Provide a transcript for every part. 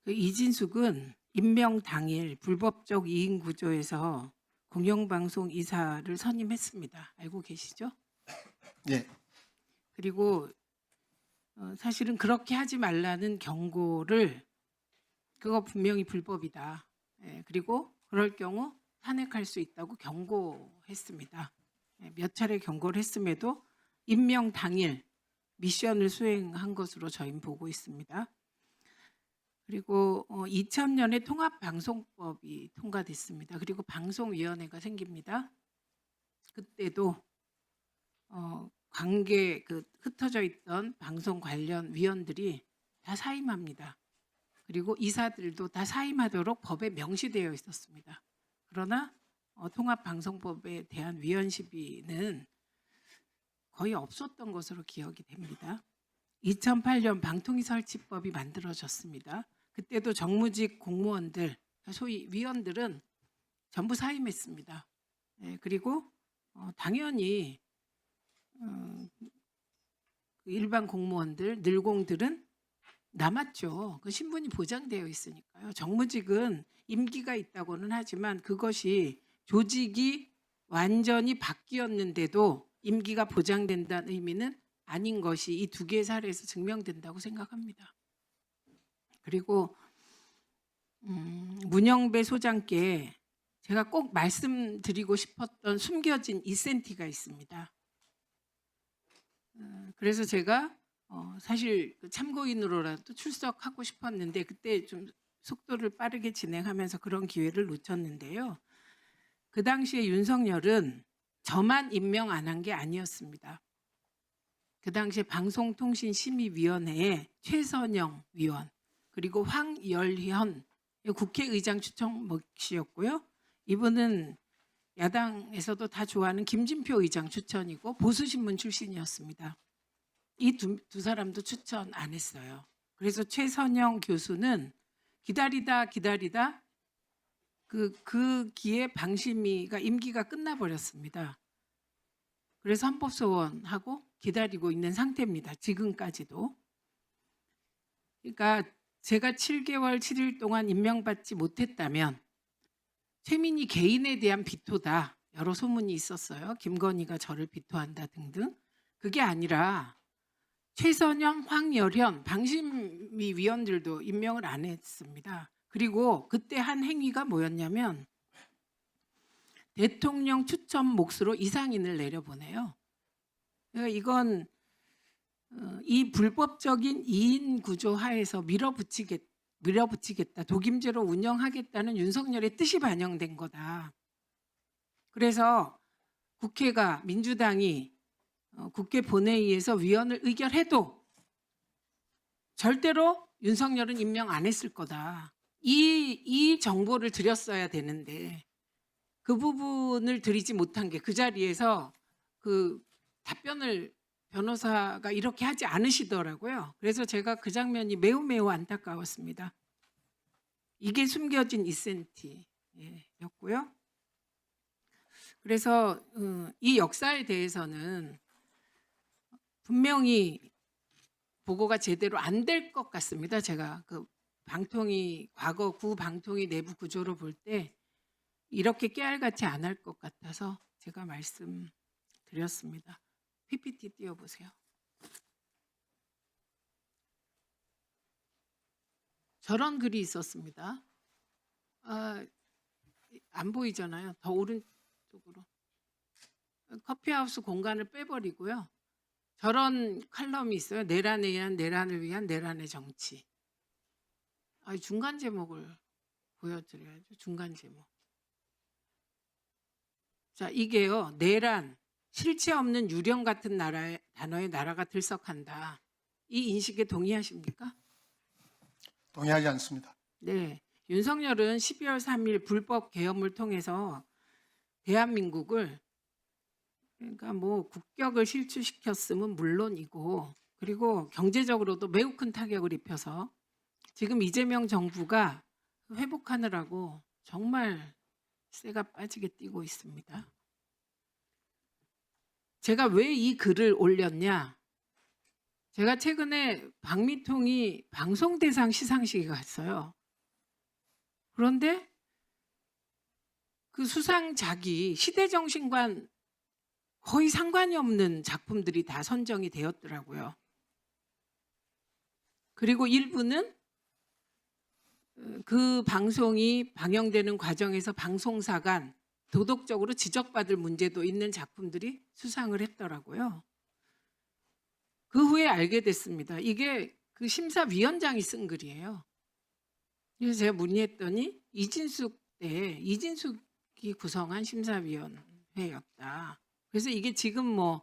이진숙은 임명 당일 불법적 이인 구조에서 공영방송 이사를 선임했습니다. 알고 계시죠? 예, 그리고 사실은 그렇게 하지 말라는 경고를 그거 분명히 불법이다. 예, 그리고 그럴 경우 탄핵할 수 있다고 경고했습니다. 예, 몇 차례 경고를 했음에도 임명 당일 미션을 수행한 것으로 저희는 보고 있습니다. 그리고 2000년에 통합방송법이 통과됐습니다. 그리고 방송위원회가 생깁니다. 그때도 관계 흩어져 있던 방송 관련 위원들이 다 사임합니다. 그리고 이사들도 다 사임하도록 법에 명시되어 있었습니다. 그러나 통합방송법에 대한 위원 시비는 거의 없었던 것으로 기억이 됩니다. 2008년 방통위 설치법이 만들어졌습니다. 그때도 정무직 공무원들, 소위 위원들은 전부 사임했습니다. 네, 그리고 당연히 일반 공무원들, 늘공들은 남았죠. 그 신분이 보장되어 있으니까요. 정무직은 임기가 있다고는 하지만 그것이 조직이 완전히 바뀌었는데도 임기가 보장된다는 의미는 아닌 것이 이 두 개의 사례에서 증명된다고 생각합니다. 그리고 문영배 소장께 제가 꼭 말씀드리고 싶었던 숨겨진 인센티가 있습니다. 그래서 제가 사실 참고인으로라도 출석하고 싶었는데 그때 좀 속도를 빠르게 진행하면서 그런 기회를 놓쳤는데요. 그 당시에 윤석열은 저만 임명 안 한 게 아니었습니다. 그 당시에 방송통신심의위원회에 최선영 위원 그리고 황열현 국회의장 추천 몫이었고요. 이분은 야당에서도 다 좋아하는 김진표 의장 추천이고 보수신문 출신이었습니다. 이 두 사람도 추천 안 했어요. 그래서 최선영 교수는 기다리다 그 기에 방심위가 임기가 끝나버렸습니다. 그래서 헌법소원하고 기다리고 있는 상태입니다. 지금까지도. 그러니까 제가 7개월 7일 동안 임명받지 못했다면 최민희 개인에 대한 비토다. 여러 소문이 있었어요. 김건희가 저를 비토한다 등등. 그게 아니라 최선영, 황열현, 방심위 위원들도 임명을 안 했습니다. 그리고 그때 한 행위가 뭐였냐면 대통령 추천 몫으로 이상인을 내려보내요. 그러니까 이건 이 불법적인 이인 구조 하에서 밀어붙이겠다, 독임제로 운영하겠다는 윤석열의 뜻이 반영된 거다. 그래서 국회가 민주당이 국회 본회의에서 위원을 의결해도 절대로 윤석열은 임명 안 했을 거다. 이 정보를 드렸어야 되는데 그 부분을 드리지 못한 게 그 자리에서 그 답변을 변호사가 이렇게 하지 않으시더라고요. 그래서 제가 그 장면이 매우 안타까웠습니다. 이게 숨겨진 인센티였고요. 그래서 이 역사에 대해서는 분명히 보고가 제대로 안 될 것 같습니다. 제가 그 방통위 과거 구 방통위 내부 구조로 볼 때 이렇게 깨알같이 안 할 것 같아서 제가 말씀드렸습니다. PPT 띄워보세요. 저런 글이 있었습니다. 안 보이잖아요. 더 오른쪽으로. 커피하우스 공간을 빼버리고요. 저런 칼럼이 있어요. 내란에 의한 내란을 위한 내란의 정치. 중간 제목을 보여드려야죠. 중간 제목. 자, 이게요. 내란, 실체 없는 유령 같은 단어의 나라가 들썩한다. 이 인식에 동의하십니까? 동의하지 않습니다. 네. 윤석열은 12월 3일 불법 계엄을 통해서 대한민국을 그러니까 뭐 국격을 실추시켰음은 물론이고 그리고 경제적으로도 매우 큰 타격을 입혀서 지금 이재명 정부가 회복하느라고 정말 쇠가 빠지게 뛰고 있습니다. 제가 왜 이 글을 올렸냐? 제가 최근에 박미통이 방송대상 시상식에 갔어요. 그런데 그 수상작이 시대정신과 거의 상관이 없는 작품들이 다 선정이 되었더라고요. 그리고 일부는 그 방송이 방영되는 과정에서 방송사 간 도덕적으로 지적받을 문제도 있는 작품들이 수상을 했더라고요. 그 후에 알게 됐습니다. 이게 그 심사위원장이 쓴 글이에요. 그래서 제가 문의했더니 이진숙이 구성한 심사위원회였다. 그래서 이게 지금 뭐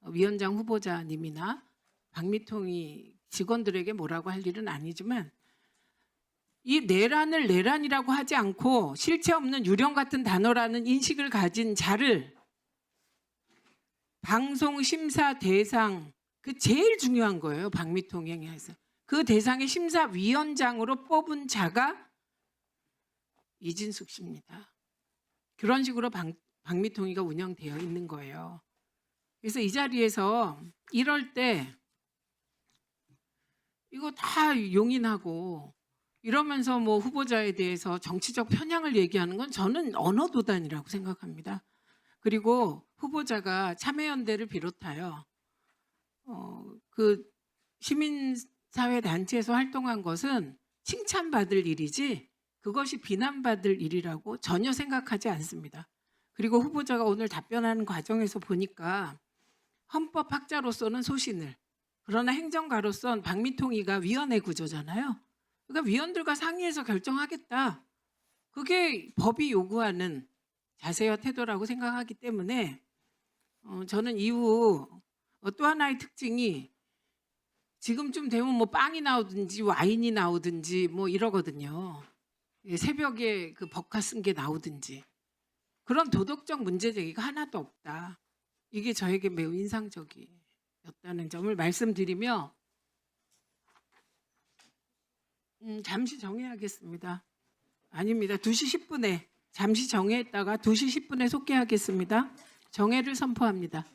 위원장 후보자님이나 박미통이 직원들에게 뭐라고 할 일은 아니지만 이 내란을 내란이라고 하지 않고 실체 없는 유령 같은 단어라는 인식을 가진 자를 방송 심사 대상 그 제일 중요한 거예요. 박미통에 의해서 그 대상의 심사위원장으로 뽑은 자가 이진숙 씨입니다. 그런 식으로 박미통이가 운영되어 있는 거예요. 그래서 이 자리에서 이럴 때 이거 다 용인하고 이러면서 뭐 후보자에 대해서 정치적 편향을 얘기하는 건 저는 언어도단이라고 생각합니다. 그리고 후보자가 참여연대를 비롯하여 그 시민사회단체에서 활동한 것은 칭찬받을 일이지 그것이 비난받을 일이라고 전혀 생각하지 않습니다. 그리고 후보자가 오늘 답변하는 과정에서 보니까 헌법학자로서는 소신을 그러나 행정가로서는 박미통이가 위원회 구조잖아요. 그러니까 위원들과 상의해서 결정하겠다. 그게 법이 요구하는 자세와 태도라고 생각하기 때문에 저는 이후 또 하나의 특징이 지금쯤 되면 뭐 빵이 나오든지 와인이 나오든지 뭐 이러거든요. 새벽에 그 법카 쓴 게 나오든지 그런 도덕적 문제 제기가 하나도 없다. 이게 저에게 매우 인상적이었다는 점을 말씀드리며 잠시 정해야겠습니다. 아닙니다. 2시 10분에 잠시 정해했다가 2시 10분에 속개하겠습니다. 정해를 선포합니다.